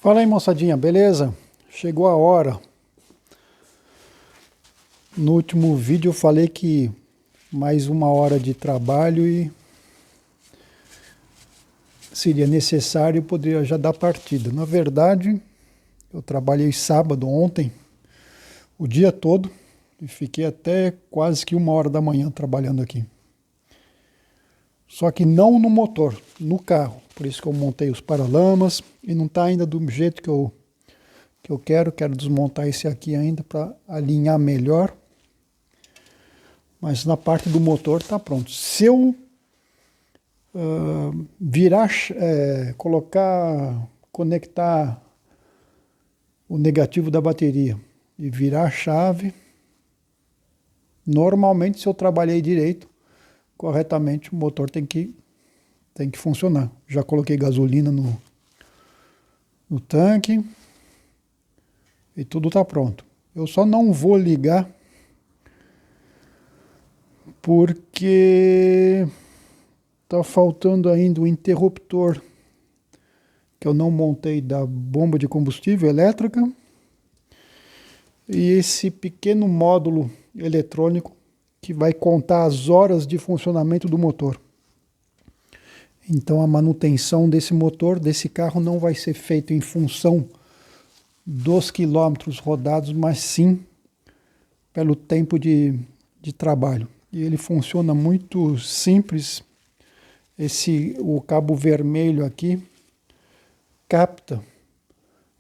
Fala aí, moçadinha, beleza? Chegou a hora. No último vídeo eu falei que mais uma hora de trabalho e seria necessário, eu poderia já dar partida. Na verdade, eu trabalhei sábado, ontem, o dia todo, e fiquei até quase que 1 hora da manhã trabalhando aqui. Só que não no motor, no carro. Por isso que eu montei os paralamas e não está ainda do jeito que eu quero. Quero desmontar esse aqui ainda para alinhar melhor. Mas na parte do motor está pronto. Se eu conectar o negativo da bateria e virar a chave, normalmente se eu trabalhei direito, corretamente, o motor tem que funcionar. Já coloquei gasolina no tanque e tudo está pronto. Eu só não vou ligar porque está faltando ainda o interruptor que eu não montei da bomba de combustível elétrica e esse pequeno módulo eletrônico que vai contar as horas de funcionamento do motor. Então a manutenção desse motor, desse carro, não vai ser feita em função dos quilômetros rodados, mas sim pelo tempo de trabalho. E ele funciona muito simples. O cabo vermelho aqui capta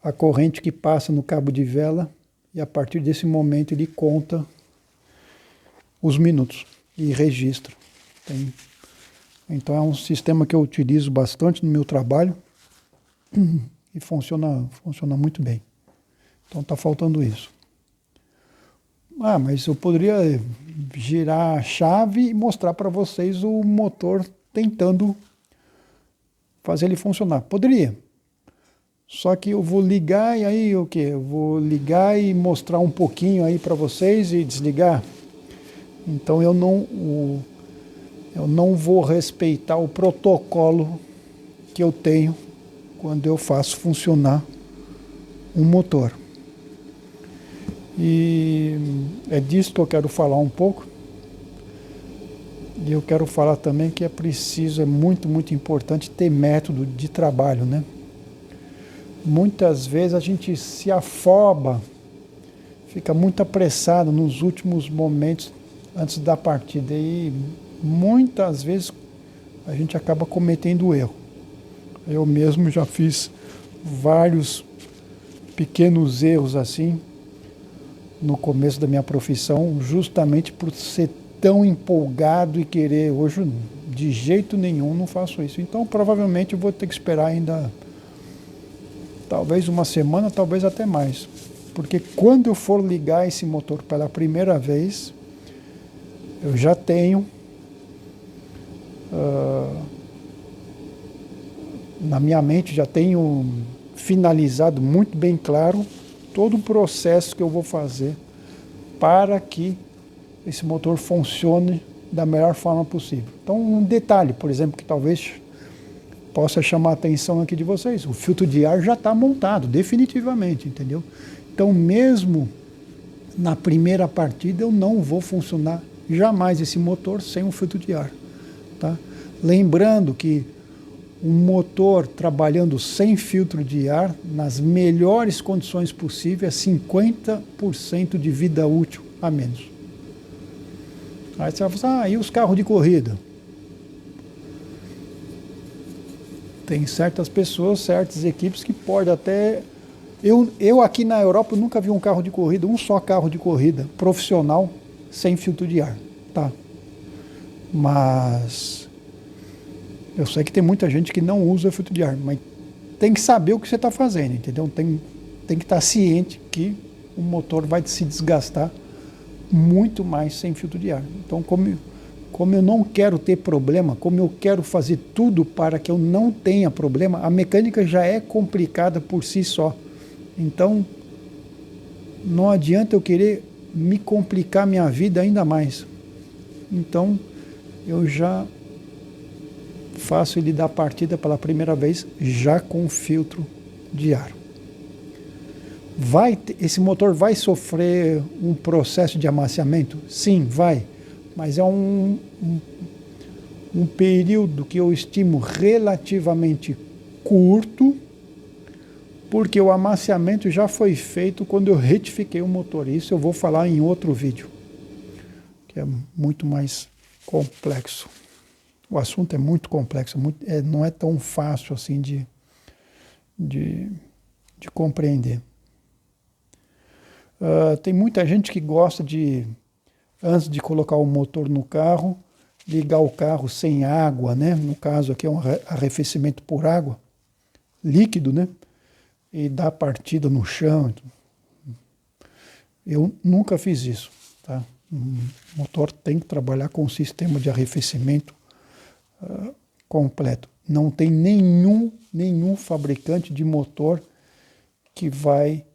a corrente que passa no cabo de vela e a partir desse momento ele conta os minutos e registra. Então é um sistema que eu utilizo bastante no meu trabalho e funciona muito bem. Então está faltando isso. Mas eu poderia girar a chave e mostrar para vocês o motor tentando fazer ele funcionar. Poderia. Só que eu vou ligar e aí o quê? Eu vou ligar e mostrar um pouquinho aí para vocês e desligar. Então eu não vou respeitar o protocolo que eu tenho quando eu faço funcionar um motor. E é disso que eu quero falar um pouco. E eu quero falar também que é muito, muito importante ter método de trabalho, né? Muitas vezes a gente se afoba, fica muito apressado nos últimos momentos antes da partida e muitas vezes a gente acaba cometendo erro. Eu mesmo já fiz vários pequenos erros assim no começo da minha profissão, justamente por ser tão empolgado e querer. Hoje, de jeito nenhum, não faço isso. Então, provavelmente, eu vou ter que esperar ainda talvez uma semana, talvez até mais. Porque quando eu for ligar esse motor pela primeira vez, eu já tenho na minha mente, já tenho finalizado muito bem claro todo o processo que eu vou fazer para que esse motor funcione da melhor forma possível. Então, um detalhe, por exemplo, que talvez possa chamar a atenção aqui de vocês, o filtro de ar já está montado, definitivamente, entendeu? Então, mesmo na primeira partida, eu não vou funcionar jamais esse motor sem um filtro de ar, tá? Lembrando que um motor trabalhando sem filtro de ar, nas melhores condições possíveis, é 50% de vida útil a menos. Aí você vai falar, e os carros de corrida? Tem certas pessoas, certas equipes que podem até... Eu aqui na Europa eu nunca vi um carro de corrida, um só carro de corrida profissional sem filtro de ar, tá? Mas eu sei que tem muita gente que não usa filtro de ar, mas tem que saber o que você está fazendo, entendeu? Tem que estar ciente que o motor vai se desgastar muito mais sem filtro de ar. Então, como eu não quero ter problema, como eu quero fazer tudo para que eu não tenha problema, a mecânica já é complicada por si só. Então, não adianta eu querer me complicar minha vida ainda mais. Então, eu já faço ele dar partida pela primeira vez já com filtro de ar. Esse motor vai sofrer um processo de amaciamento? Sim, vai. Mas é um período que eu estimo relativamente curto, porque o amaciamento já foi feito quando eu retifiquei o motor. Isso eu vou falar em outro vídeo, que é muito mais complexo. O assunto é muito complexo, não é tão fácil assim de compreender. Tem muita gente que gosta de, antes de colocar o motor no carro, ligar o carro sem água, né? No caso aqui é um arrefecimento por água, líquido, né? E dar partida no chão. Eu nunca fiz isso, tá? O motor tem que trabalhar com um sistema de arrefecimento completo. Não tem nenhum fabricante de motor que vai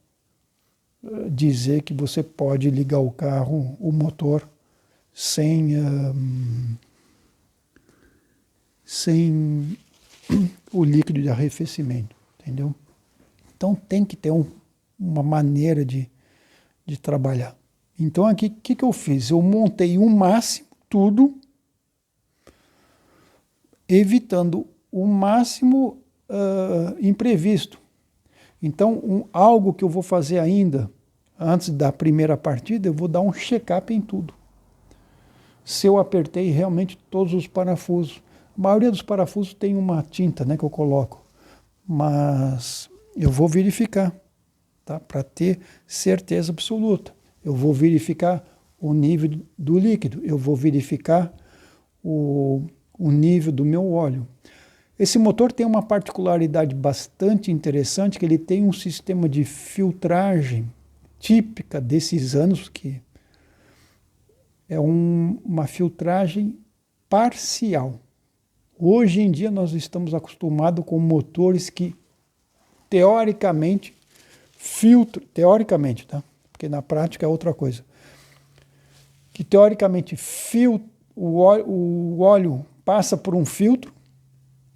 dizer que você pode ligar o carro, o motor, sem o líquido de arrefecimento, entendeu? Então tem que ter uma maneira de trabalhar. Então aqui, o que eu fiz? Eu montei o máximo tudo, evitando o máximo imprevisto. Então, algo que eu vou fazer ainda, antes da primeira partida, eu vou dar um check-up em tudo. Se eu apertei realmente todos os parafusos. A maioria dos parafusos tem uma tinta, né, que eu coloco. Mas eu vou verificar, tá, para ter certeza absoluta. Eu vou verificar o nível do líquido. Eu vou verificar o nível do meu óleo. Esse motor tem uma particularidade bastante interessante, que ele tem um sistema de filtragem típica desses anos, que é uma filtragem parcial. Hoje em dia nós estamos acostumados com motores que teoricamente filtram, teoricamente, tá? Porque na prática é outra coisa, que teoricamente o óleo passa por um filtro,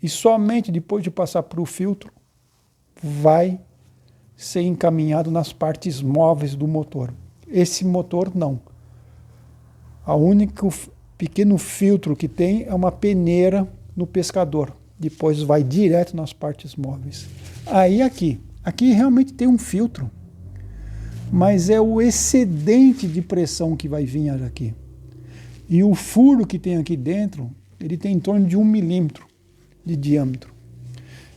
e somente depois de passar por o filtro vai ser encaminhado nas partes móveis do motor. Esse motor não. O único pequeno filtro que tem é uma peneira no pescador. Depois vai direto nas partes móveis. Aí aqui realmente tem um filtro, mas é o excedente de pressão que vai vir aqui. E o furo que tem aqui dentro, ele tem em torno de 1 milímetro de diâmetro.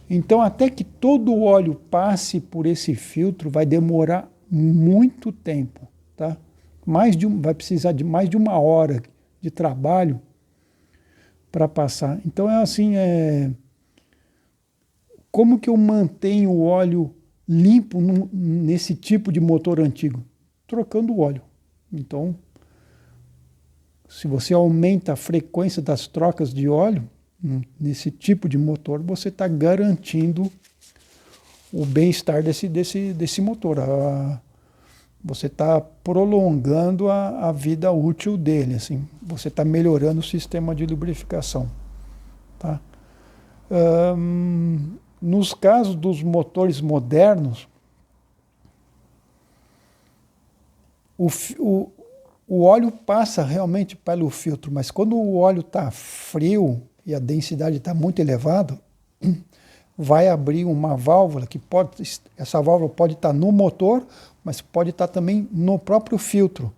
Então, até que todo o óleo passe por esse filtro, vai demorar muito tempo, tá? Vai precisar de mais de 1 hora de trabalho para passar. Então, é assim, como que eu mantenho o óleo limpo nesse tipo de motor antigo? Trocando o óleo. Então, se você aumenta a frequência das trocas de óleo, nesse tipo de motor, você está garantindo o bem-estar desse motor. Você está prolongando a vida útil dele, assim. Você está melhorando o sistema de lubrificação. Tá? Nos casos dos motores modernos, o óleo passa realmente pelo filtro, mas quando o óleo está frio e a densidade está muito elevada, vai abrir uma válvula essa válvula pode estar no motor, mas pode estar também no próprio filtro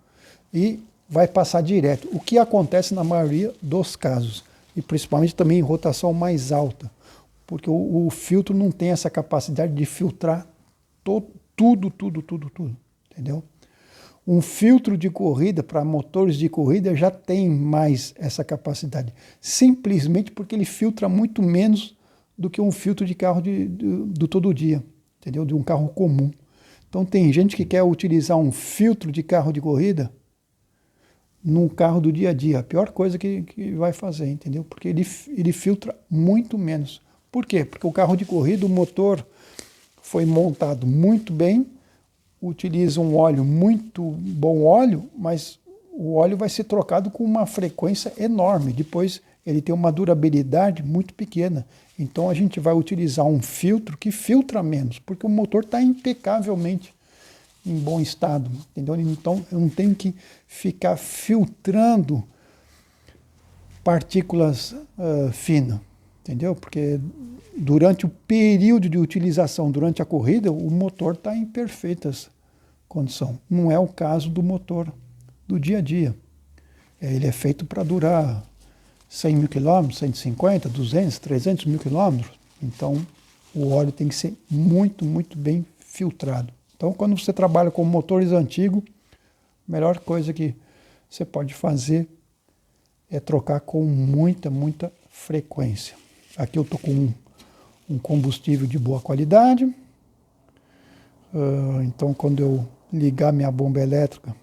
e vai passar direto. O que acontece na maioria dos casos, e principalmente também em rotação mais alta, porque o filtro não tem essa capacidade de filtrar tudo, entendeu? Um filtro de corrida para motores de corrida já tem mais essa capacidade, simplesmente porque ele filtra muito menos do que um filtro de carro do todo dia, entendeu? De um carro comum. Então tem gente que quer utilizar um filtro de carro de corrida num carro do dia a dia, a pior coisa que vai fazer, entendeu? Porque ele filtra muito menos. Por quê? Porque o carro de corrida, o motor foi montado muito bem, utiliza um óleo muito bom óleo, mas o óleo vai ser trocado com uma frequência enorme. Depois ele tem uma durabilidade muito pequena. Então a gente vai utilizar um filtro que filtra menos, porque o motor está impecavelmente em bom estado, entendeu? Então eu não tenho que ficar filtrando partículas finas, entendeu? Porque durante o período de utilização, durante a corrida, o motor está em perfeitas condições. Não é o caso do motor do dia a dia. Ele é feito para durar 100 mil quilômetros, 150, 200, 300 mil quilômetros. Então, o óleo tem que ser muito, muito bem filtrado. Então, quando você trabalha com motores antigos, a melhor coisa que você pode fazer é trocar com muita, muita frequência. Aqui eu estou com um combustível de boa qualidade. Então, quando eu ligar minha bomba elétrica,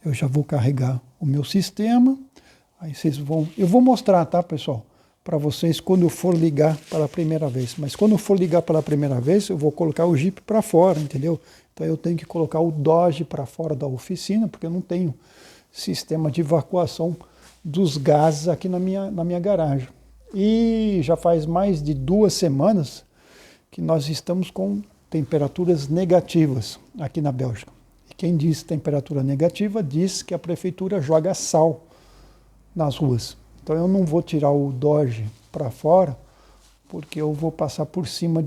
eu já vou carregar o meu sistema. Aí vocês vão... Eu vou mostrar, tá, pessoal? Para vocês quando eu for ligar pela primeira vez. Mas quando eu for ligar pela primeira vez, eu vou colocar o Jeep para fora, entendeu? Então eu tenho que colocar o Dodge para fora da oficina, porque eu não tenho sistema de evacuação dos gases aqui na minha garagem. E já faz mais de 2 semanas que nós estamos com temperaturas negativas aqui na Bélgica. E quem diz temperatura negativa diz que a prefeitura joga sal nas ruas. Então eu não vou tirar o Dodge para fora, porque eu vou passar por cima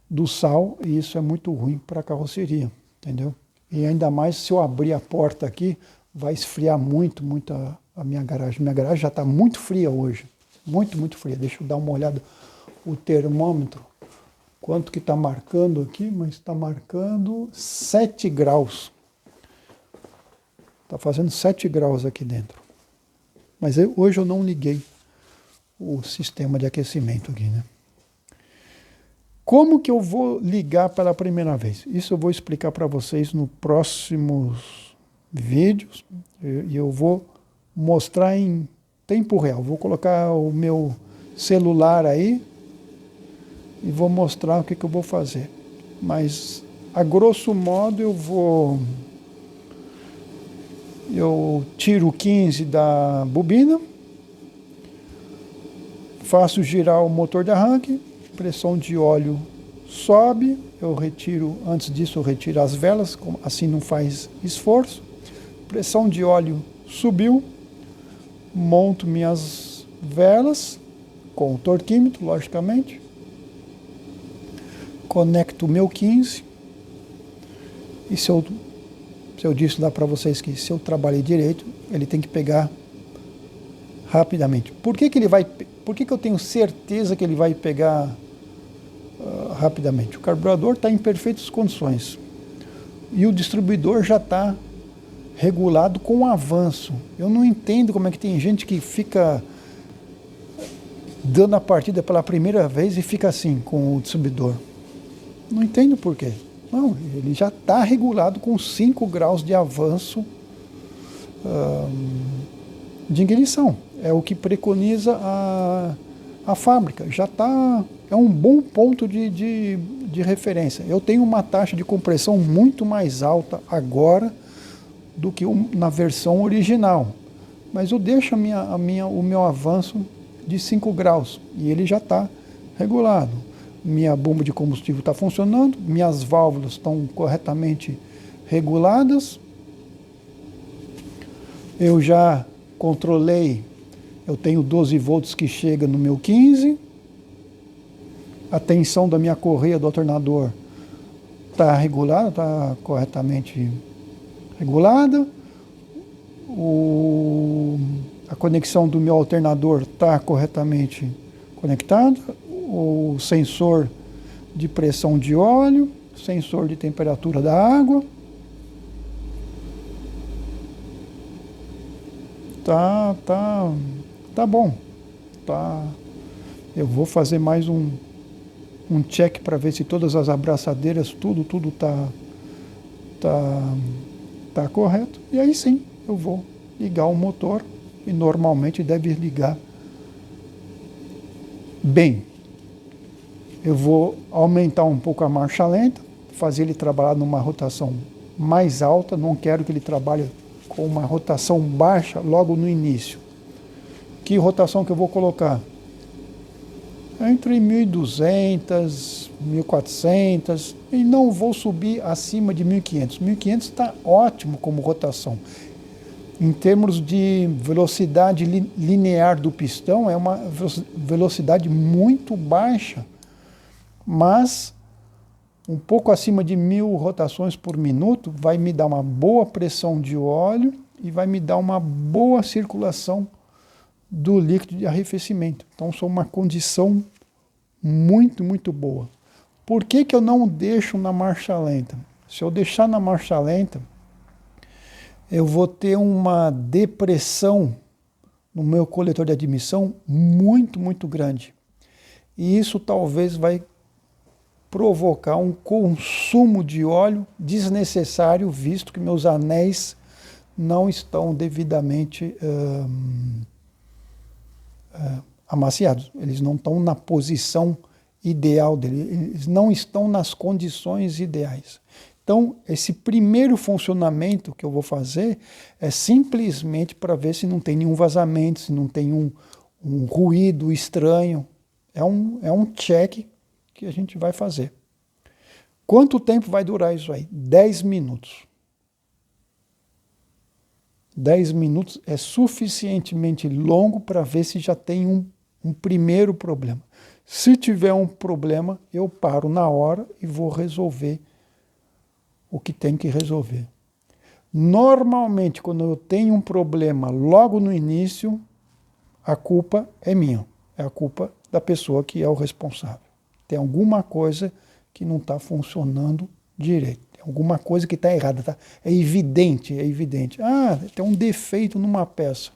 do sal, e isso é muito ruim para a carroceria, entendeu? E ainda mais se eu abrir a porta aqui, vai esfriar muito, muito a minha garagem. Minha garagem já está muito fria hoje, muito, muito fria. Deixa eu dar uma olhada o termômetro, quanto que está marcando aqui, mas está marcando 7 graus. Está fazendo 7 graus aqui dentro. Mas hoje eu não liguei o sistema de aquecimento aqui, né? Como que eu vou ligar pela primeira vez? Isso eu vou explicar para vocês nos próximos vídeos. E eu vou mostrar em tempo real. Vou colocar o meu celular aí e vou mostrar o que eu vou fazer. Mas, a grosso modo, eu tiro o 15 da bobina, faço girar o motor de arranque, pressão de óleo sobe, antes disso eu retiro as velas, assim não faz esforço. Pressão de óleo subiu, monto minhas velas com o torquímetro, logicamente, conecto o meu 15, e se eu disse lá para vocês que se eu trabalhei direito, ele tem que pegar rapidamente. Por que eu tenho certeza que ele vai pegar rapidamente? O carburador está em perfeitas condições e o distribuidor já está regulado com avanço. Eu não entendo como é que tem gente que fica dando a partida pela primeira vez e fica assim com o distribuidor. Não entendo por quê. Não, ele já está regulado com 5 graus de avanço de ignição. É o que preconiza a fábrica. Já está... É um bom ponto de referência. Eu tenho uma taxa de compressão muito mais alta agora do que na versão original. Mas eu deixo o meu avanço de 5 graus e ele já está regulado. Minha bomba de combustível está funcionando, minhas válvulas estão corretamente reguladas. Eu já controlei, eu tenho 12 volts que chega no meu 15. A tensão da minha correia do alternador está regulada, está corretamente regulada. A conexão do meu alternador está corretamente conectada. O sensor de pressão de óleo, sensor de temperatura da água. Tá bom. Eu vou fazer mais um check para ver se todas as abraçadeiras, tudo tá correto. E aí sim, eu vou ligar o motor e normalmente deve ligar bem. Eu vou aumentar um pouco a marcha lenta, fazer ele trabalhar numa rotação mais alta. Não quero que ele trabalhe com uma rotação baixa logo no início. Que rotação que eu vou colocar? entre 1.200, 1.400, e não vou subir acima de 1.500. 1.500 está ótimo como rotação. Em termos de velocidade linear do pistão, é uma velocidade muito baixa, mas um pouco acima de 1.000 rotações por minuto vai me dar uma boa pressão de óleo e vai me dar uma boa circulação do líquido de arrefecimento. Então, são uma condição muito, muito boa. Por que que eu não deixo na marcha lenta? Se eu deixar na marcha lenta, eu vou ter uma depressão no meu coletor de admissão muito, muito grande. E isso talvez vai provocar um consumo de óleo desnecessário, visto que meus anéis não estão devidamente amaciados. Eles não estão na posição ideal dele, eles não estão nas condições ideais. Então, esse primeiro funcionamento que eu vou fazer é simplesmente para ver se não tem nenhum vazamento, se não tem um ruído estranho. É um check que a gente vai fazer. Quanto tempo vai durar isso aí? 10 minutos. 10 minutos é suficientemente longo para ver se já tem um primeiro problema. Se tiver um problema, eu paro na hora e vou resolver o que tem que resolver. Normalmente, quando eu tenho um problema logo no início, a culpa é minha. É a culpa da pessoa que é o responsável. Tem alguma coisa que não está funcionando direito. Tem alguma coisa que está errada. Tá? É evidente, é evidente. Ah, tem um defeito numa peça.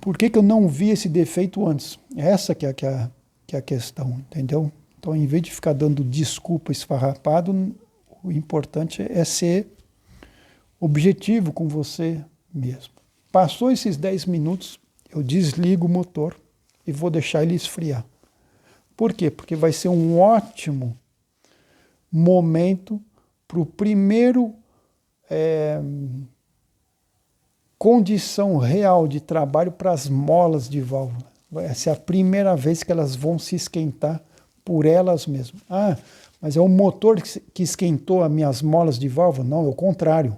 Por que que eu não vi esse defeito antes? Essa que é a questão, entendeu? Então, em vez de ficar dando desculpa esfarrapado, o importante é ser objetivo com você mesmo. Passou esses 10 minutos, eu desligo o motor e vou deixar ele esfriar. Por quê? Porque vai ser um ótimo momento para o primeiro condição real de trabalho para as molas de válvula. Vai ser a primeira vez que elas vão se esquentar por elas mesmas. Ah, mas é o motor que esquentou as minhas molas de válvula? Não, é o contrário.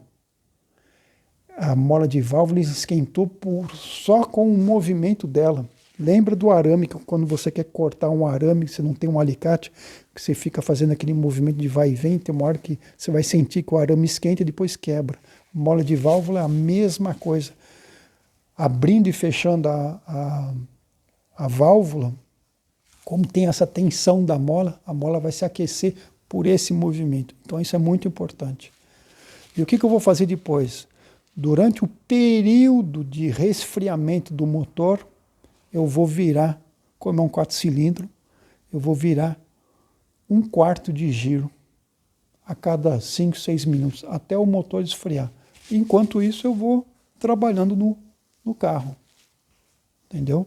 A mola de válvula esquentou só com o movimento dela. Lembra do arame, que quando você quer cortar um arame, você não tem um alicate, que você fica fazendo aquele movimento de vai e vem, tem uma hora que você vai sentir que o arame esquenta e depois quebra. Mola de válvula é a mesma coisa. Abrindo e fechando a válvula, como tem essa tensão da mola, a mola vai se aquecer por esse movimento. Então isso é muito importante. E o que eu vou fazer depois? Durante o período de resfriamento do motor, eu vou virar, como é um 4 cilindros, eu vou virar 1/4 de giro a cada 5, 6 minutos, até o motor esfriar. Enquanto isso, eu vou trabalhando no carro. Entendeu?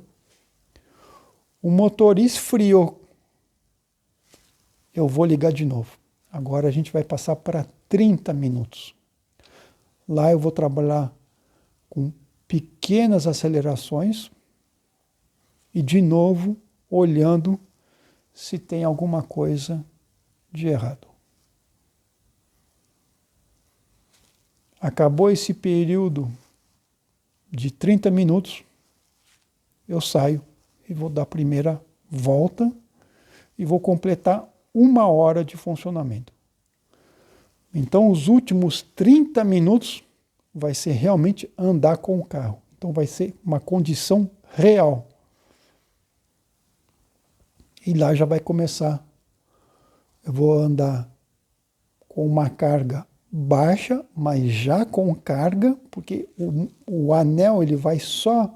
O motor esfriou, eu vou ligar de novo. Agora a gente vai passar para 30 minutos. Lá eu vou trabalhar com pequenas acelerações e, de novo, olhando se tem alguma coisa de errado. Acabou esse período de 30 minutos, eu saio e vou dar a primeira volta e vou completar 1 hora de funcionamento. Então, os últimos 30 minutos vai ser realmente andar com o carro. Então, vai ser uma condição real. E lá já vai começar. Eu vou andar com uma carga baixa, mas já com carga, porque o anel ele vai só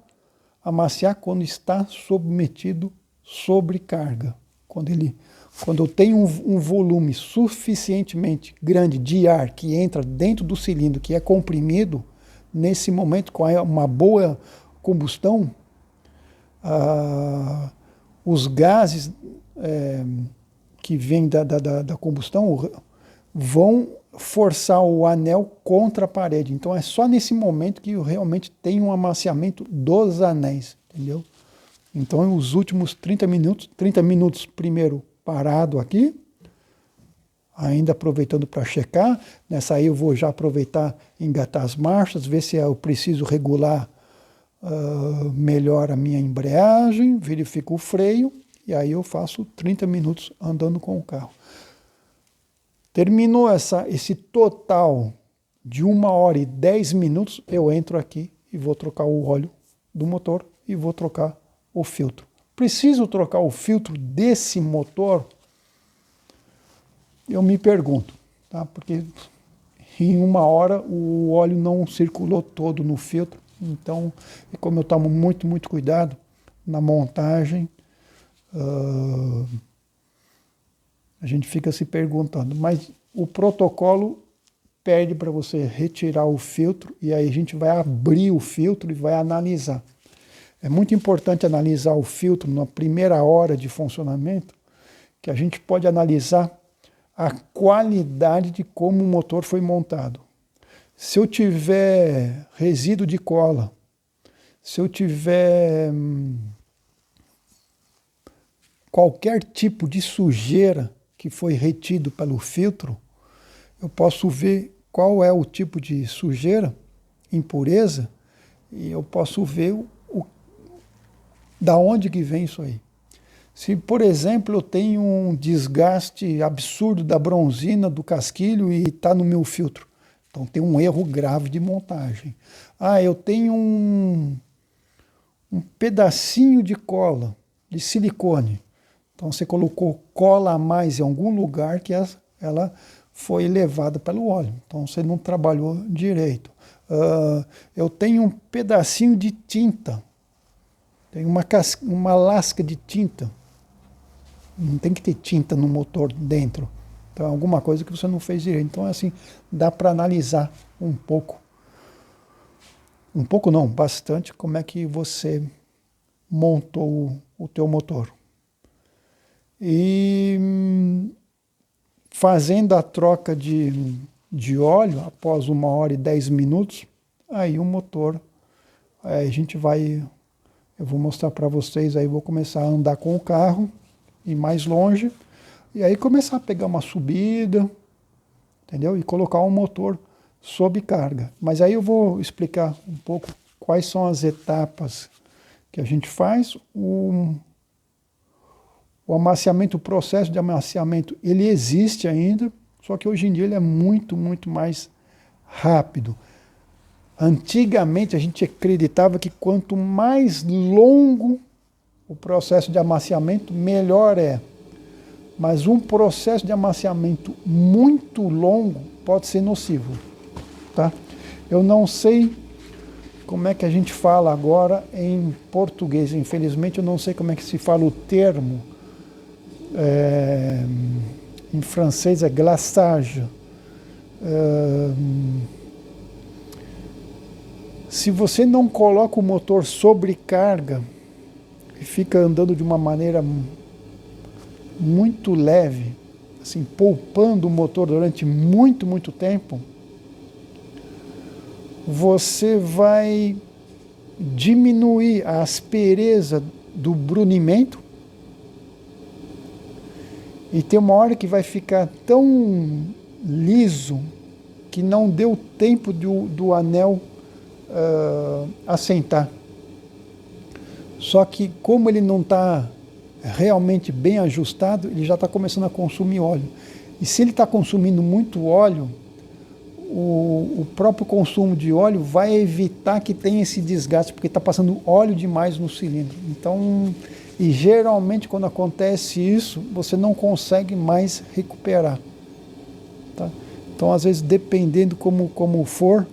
amaciar quando está submetido sobre carga. Quando eu tenho um volume suficientemente grande de ar que entra dentro do cilindro, que é comprimido, nesse momento, com uma boa combustão, os gases que vêm da combustão vão forçar o anel contra a parede. Então é só nesse momento que eu realmente tenho um amaciamento dos anéis, entendeu? Então, os últimos 30 minutos primeiro parado aqui, ainda aproveitando para checar. Nessa aí eu vou já aproveitar, engatar as marchas, ver se eu preciso regular melhor a minha embreagem, verifico o freio, e aí eu faço 30 minutos andando com o carro. Terminou esse total de 1 hora e 10 minutos, eu entro aqui e vou trocar o óleo do motor e vou trocar o filtro. Preciso trocar o filtro desse motor? Eu me pergunto, tá? Porque em 1 hora o óleo não circulou todo no filtro, então, como eu tomo muito cuidado na montagem, a gente fica se perguntando, mas o protocolo pede para você retirar o filtro e aí a gente vai abrir o filtro e vai analisar. É muito importante analisar o filtro na primeira hora de funcionamento, que a gente pode analisar a qualidade de como o motor foi montado. Se eu tiver resíduo de cola, se eu tiver qualquer tipo de sujeira que foi retido pelo filtro, eu posso ver qual é o tipo de sujeira, impureza, e eu posso ver da onde que vem isso aí. Se, por exemplo, eu tenho um desgaste absurdo da bronzina, do casquilho e está no meu filtro, então tem um erro grave de montagem. Eu tenho um pedacinho de cola, de silicone. Então você colocou cola a mais em algum lugar que ela foi levada pelo óleo. Então você não trabalhou direito. Eu tenho um pedacinho de tinta. Tem uma lasca de tinta. Não tem que ter tinta no motor dentro. Então é alguma coisa que você não fez direito. Então assim, dá para analisar um pouco. Um pouco não, bastante, como é que você montou o teu motor. E fazendo a troca de óleo, após 1 hora e 10 minutos, aí o motor, a gente vai, eu vou mostrar para vocês, aí vou começar a andar com o carro, ir mais longe, e aí começar a pegar uma subida, entendeu? E colocar o motor sob carga. Mas aí eu vou explicar um pouco quais são as etapas que a gente faz. O amaciamento, o processo de amaciamento, ele existe ainda, só que hoje em dia ele é muito mais rápido. Antigamente a gente acreditava que quanto mais longo o processo de amaciamento, melhor é. Mas um processo de amaciamento muito longo pode ser nocivo. Tá? Eu não sei como é que a gente fala agora em português. Infelizmente eu não sei como é que se fala o termo. Em francês é glaçage. Se você não coloca o motor sobre carga e fica andando de uma maneira muito leve, assim, poupando o motor durante muito tempo, você vai diminuir a aspereza do brunimento e tem uma hora que vai ficar tão liso que não deu tempo do anel assentar. Só que como ele não está realmente bem ajustado, ele já está começando a consumir óleo. E se ele está consumindo muito óleo, o próprio consumo de óleo vai evitar que tenha esse desgaste, porque está passando óleo demais no cilindro. Então, e geralmente quando acontece isso, você não consegue mais recuperar. Tá? Então, às vezes, dependendo como for,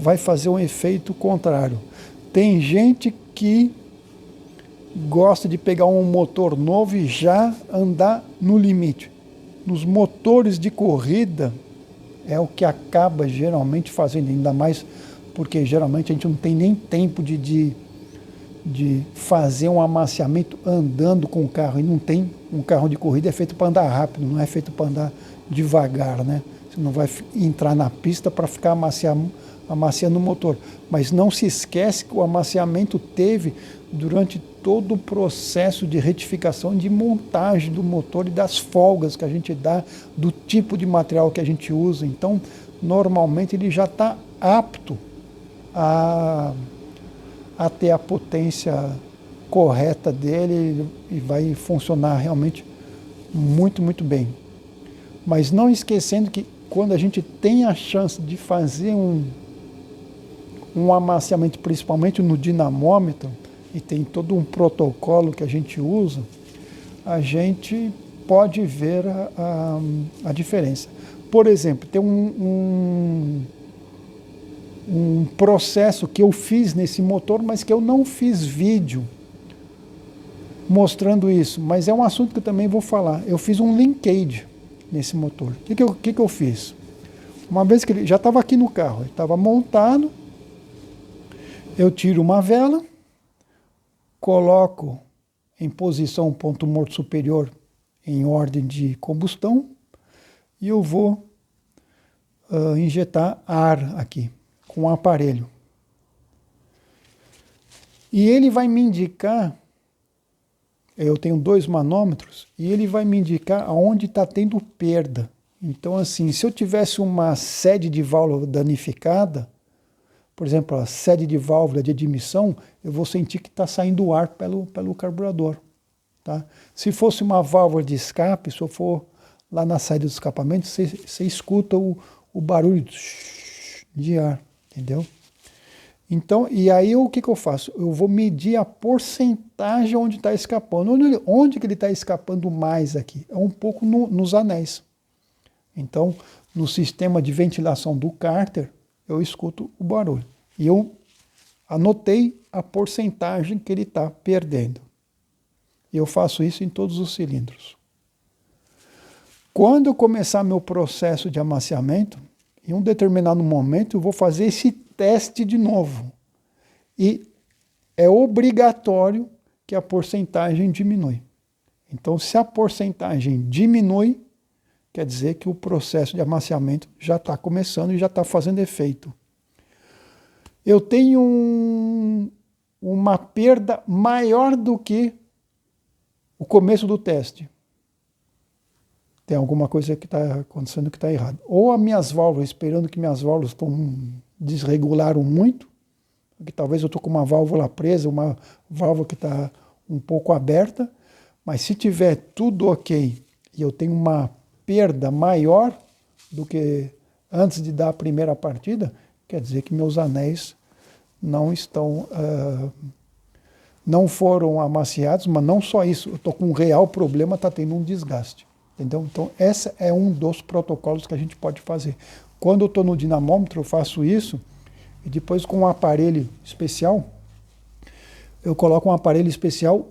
vai fazer um efeito contrário. Tem gente que gosta de pegar um motor novo e já andar no limite. Nos motores de corrida é o que acaba geralmente fazendo, ainda mais porque geralmente a gente não tem nem tempo de fazer um amaciamento andando com o carro. E não tem, um carro de corrida é feito para andar rápido, não é feito para andar devagar, né? Você não vai entrar na pista para ficar amaciando o motor. Mas não se esquece que o amaciamento teve durante todo o processo de retificação, de montagem do motor e das folgas que a gente dá, do tipo de material que a gente usa. Então, normalmente ele já está apto a ter a potência correta dele e vai funcionar realmente muito, muito bem. Mas não esquecendo que quando a gente tem a chance de fazer um amaciamento, principalmente no dinamômetro, e tem todo um protocolo que a gente usa, a gente pode ver a diferença. Por exemplo, tem um processo que eu fiz nesse motor, mas que eu não fiz vídeo mostrando isso, mas é um assunto que eu também vou falar. Eu fiz um linkage nesse motor. O que eu fiz? Uma vez que ele já estava aqui no carro, ele estava montado, eu tiro uma vela, coloco em posição ponto morto superior em ordem de combustão e eu vou injetar ar aqui com o aparelho. E ele vai me indicar, eu tenho 2 manômetros, e ele vai me indicar aonde está tendo perda. Então, assim, se eu tivesse uma sede de válvula danificada, por exemplo, a sede de válvula de admissão, eu vou sentir que está saindo ar pelo carburador. Tá? Se fosse uma válvula de escape, se eu for lá na saída do escapamento, você escuta o barulho de ar, entendeu? Então, e aí o que eu faço? Eu vou medir a porcentagem onde está escapando. Onde que ele está escapando mais aqui? É um pouco nos anéis. Então, no sistema de ventilação do cárter, eu escuto o barulho. E eu anotei a porcentagem que ele está perdendo. E eu faço isso em todos os cilindros. Quando eu começar meu processo de amaciamento, em um determinado momento eu vou fazer esse teste de novo. E é obrigatório que a porcentagem diminui. Então, se a porcentagem diminui, quer dizer que o processo de amaciamento já está começando e já está fazendo efeito. Eu tenho uma perda maior do que o começo do teste. Tem alguma coisa que está acontecendo que está errado. Ou as minhas válvulas, esperando que minhas válvulas desregularam muito, porque talvez eu estou com uma válvula presa, uma válvula que está um pouco aberta, mas se tiver tudo ok e eu tenho uma perda maior do que antes de dar a primeira partida, quer dizer que meus anéis não estão, não foram amaciados, mas não só isso, eu estou com um real problema, está tendo um desgaste. Entendeu? Então, esse é um dos protocolos que a gente pode fazer. Quando eu estou no dinamômetro, eu faço isso, e depois com um aparelho especial, eu coloco um aparelho especial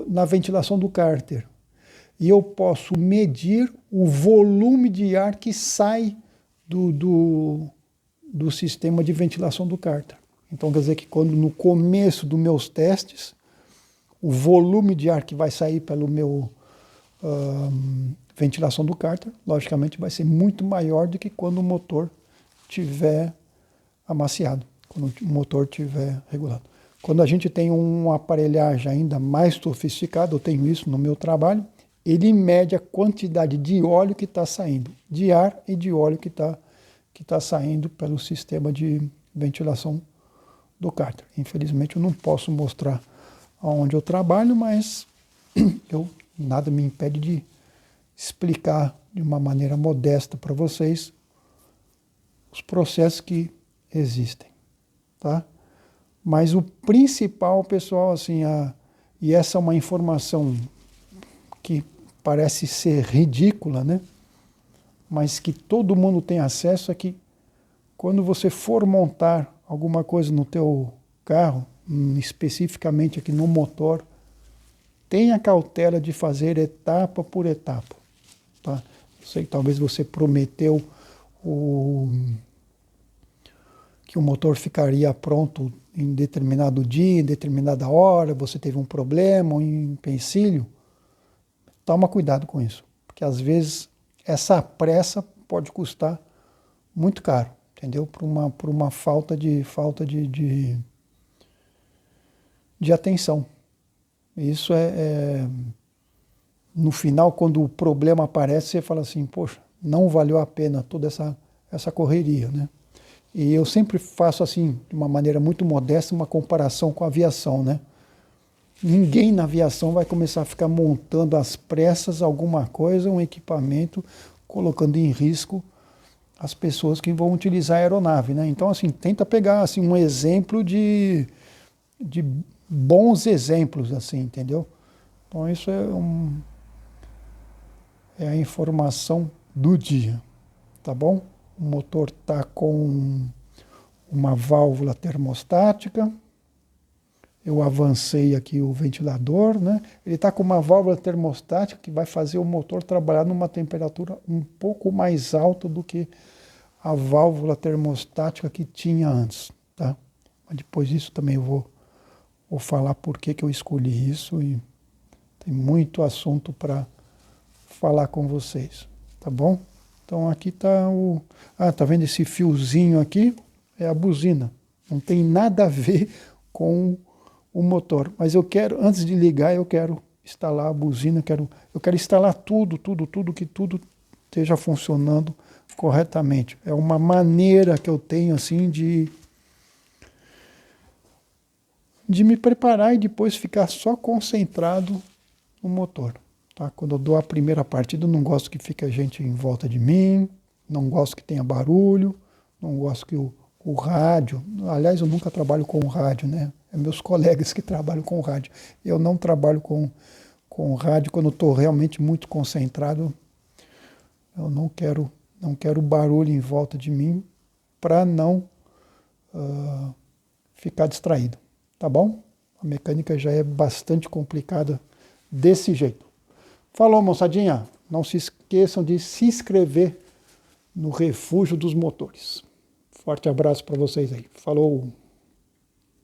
na ventilação do cárter. E eu posso medir o volume de ar que sai do sistema de ventilação do cárter. Então, quer dizer que quando no começo dos meus testes, o volume de ar que vai sair pelo meu ventilação do cárter, logicamente, vai ser muito maior do que quando o motor tiver amaciado, quando o motor tiver regulado. Quando a gente tem uma aparelhagem ainda mais sofisticada, eu tenho isso no meu trabalho, ele mede a quantidade de óleo que está saindo, de ar e de óleo que tá saindo pelo sistema de ventilação do cárter. Infelizmente, eu não posso mostrar onde eu trabalho, mas nada me impede de explicar de uma maneira modesta para vocês os processos que existem, tá? Mas o principal, pessoal, assim, e essa é uma informação que parece ser ridícula, né? Mas que todo mundo tem acesso, é que quando você for montar alguma coisa no teu carro, especificamente aqui no motor, tenha cautela de fazer etapa por etapa. Tá? Eu sei que talvez você prometeu que o motor ficaria pronto em determinado dia, em determinada hora, você teve um problema, um empecilho. Toma cuidado com isso, porque às vezes essa pressa pode custar muito caro, entendeu? Por uma falta de de atenção. Isso no final, quando o problema aparece, você fala assim, poxa, não valeu a pena toda essa correria, né? E eu sempre faço assim, de uma maneira muito modesta, uma comparação com a aviação, né? Ninguém na aviação vai começar a ficar montando às pressas alguma coisa, um equipamento, colocando em risco as pessoas que vão utilizar a aeronave, né? Então, assim, tenta pegar assim, um exemplo de bons exemplos, assim, entendeu? Então, isso é a informação do dia, tá bom? O motor está com uma válvula termostática. Eu avancei aqui o ventilador, né? Ele está com uma válvula termostática que vai fazer o motor trabalhar numa temperatura um pouco mais alta do que a válvula termostática que tinha antes, tá? Mas depois disso também eu vou falar por que eu escolhi isso e tem muito assunto para falar com vocês, tá bom? Então aqui está tá vendo esse fiozinho aqui? É a buzina. Não tem nada a ver com o motor. Mas eu quero, antes de ligar, eu quero instalar a buzina, eu quero instalar tudo, que tudo esteja funcionando corretamente. É uma maneira que eu tenho assim de me preparar e depois ficar só concentrado no motor. Tá? Quando eu dou a primeira partida, eu não gosto que fique gente em volta de mim, não gosto que tenha barulho, não gosto que o rádio, aliás, eu nunca trabalho com rádio, né? É meus colegas que trabalham com rádio. Eu não trabalho com rádio quando estou realmente muito concentrado. Eu não quero barulho em volta de mim para não ficar distraído, tá bom? A mecânica já é bastante complicada desse jeito. Falou, moçadinha. Não se esqueçam de se inscrever no Refúgio dos Motores. Forte abraço para vocês aí. Falou!